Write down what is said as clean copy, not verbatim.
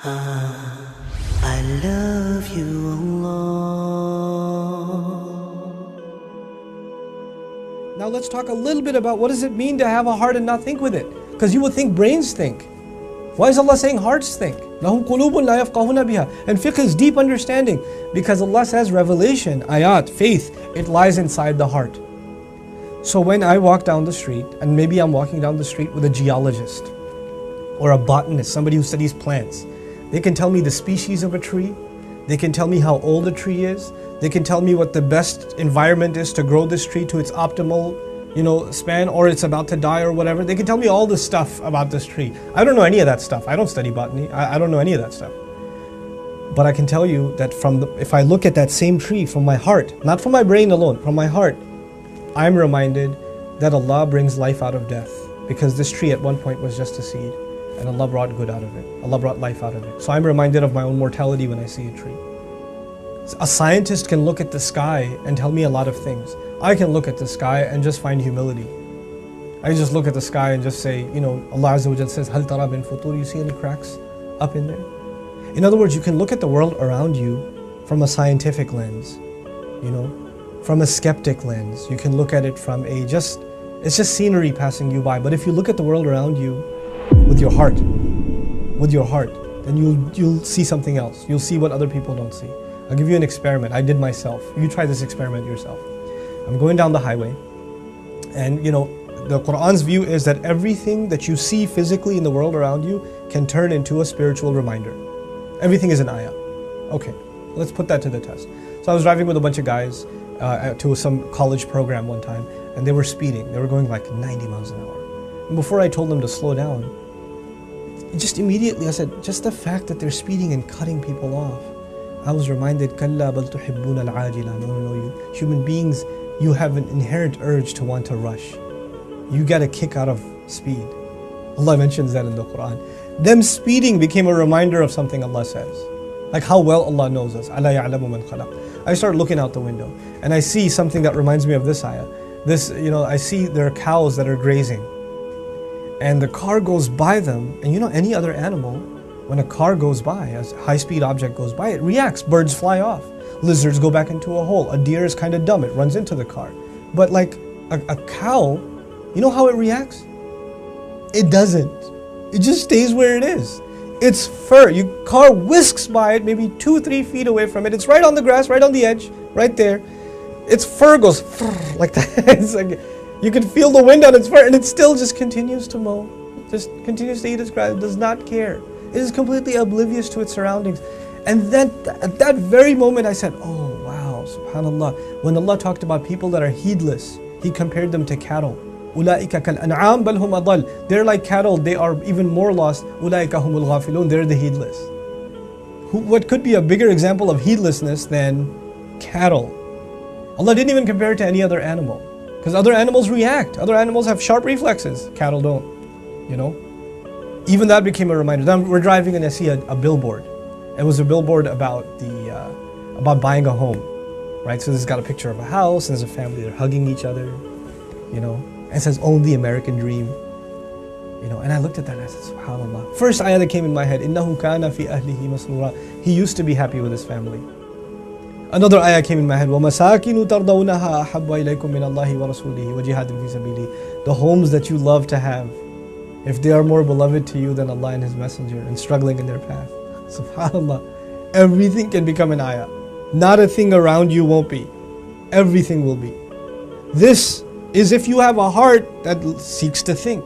I love you, Allah. Now let's talk a little bit about what does it mean to have a heart and not think with it? Because you would think brains think. Why is Allah saying hearts think? لَهُمْ قُلُوبٌ لَا يَفْقَهُونَ بِهَا. And fiqh is deep understanding, because Allah says revelation, ayat, faith, it lies inside the heart. So when I walk down the street, and maybe I'm walking down the street with a geologist or a botanist, somebody who studies plants, they can tell me the species of a tree, they can tell me how old a tree is, they can tell me what the best environment is to grow this tree to its optimal, span, or it's about to die or whatever. They can tell me all this stuff about this tree. I don't know any of that stuff. I don't study botany. I don't know any of that stuff. But I can tell you that if I look at that same tree from my heart, not from my brain alone, from my heart, I'm reminded that Allah brings life out of death, because this tree at one point was just a seed, and Allah brought good out of it. Allah brought life out of it. So I'm reminded of my own mortality when I see a tree. A scientist can look at the sky and tell me a lot of things. I can look at the sky and just find humility. I just look at the sky and just say, Allah Azza wa Jal says, "Hal tara bin futur." You see any cracks up in there? In other words, you can look at the world around you from a scientific lens, from a skeptic lens. You can look at it from it's just scenery passing you by. But if you look at the world around you with your heart, then you'll see something else. You'll see what other people don't see. I'll give you an experiment I did myself. You try this experiment yourself. I'm going down the highway, and the Quran's view is that everything that you see physically in the world around you can turn into a spiritual reminder. Everything is an ayah. Okay, let's put that to the test. So I was driving with a bunch of guys to some college program one time, and they were speeding. They were going like 90 miles an hour. And before I told them to slow down, just immediately I said, just the fact that they're speeding and cutting people off, I was reminded, كَلَّا بَلْ تُحِبُّونَ الْعَاجِلَةَ. No, you human beings, you have an inherent urge to want to rush. You get a kick out of speed. Allah mentions that in the Quran. Them speeding became a reminder of something Allah says. Like how well Allah knows us. أَلَا يَعْلَمُ مَنْ خَلَقَ. I start looking out the window and I see something that reminds me of this ayah. I see there are cows that are grazing. And the car goes by them, and any other animal, when a car goes by, a high-speed object goes by, it reacts. Birds fly off. Lizards go back into a hole. A deer is kind of dumb. It runs into the car. But like a cow, you know how it reacts? It doesn't. It just stays where it is. Its fur, your car whisks by it, maybe 2-3 feet away from it. It's right on the grass, right on the edge, right there. Its fur goes like that. It's like, you can feel the wind on its fur, and it still just continues to mow. Just continues to eat its grass. It does not care. It is completely oblivious to its surroundings. And then at that very moment I said, oh wow, subhanallah. When Allah talked about people that are heedless, He compared them to cattle. أُولَٰئِكَ كَالْأَنْعَامِ بَلْ هُمْ أَضَلُّ. They're like cattle, they are even more lost. أُولَٰئِكَ هُمُ الْغَافِلُونَ. They're the heedless. What could be a bigger example of heedlessness than cattle? Allah didn't even compare it to any other animal. Because other animals react. Other animals have sharp reflexes. Cattle don't. Even that became a reminder. Then we're driving and I see a billboard. It was a billboard about about buying a home, right? So this has got a picture of a house, and there's a family, they're hugging each other, and it says, own the American dream, and I looked at that and I said, subhanallah. First ayah that came in my head, إِنَّهُ كَانَ فِي أَهْلِهِ مَسْرُورًا. He used to be happy with his family. Another ayah came in my head, وَمَسَاكِنُ تَرْضَوْنَهَا أَحَبُّ إِلَيْكُم مِّنَ اللَّهِ وَرَسُولِهِ وَجِهَادٍ فِي سَبِيلِهِ. The homes that you love to have, if they are more beloved to you than Allah and His Messenger, and struggling in their path. SubhanAllah. Everything can become an ayah. Not a thing around you won't be. Everything will be. This is if you have a heart that seeks to think.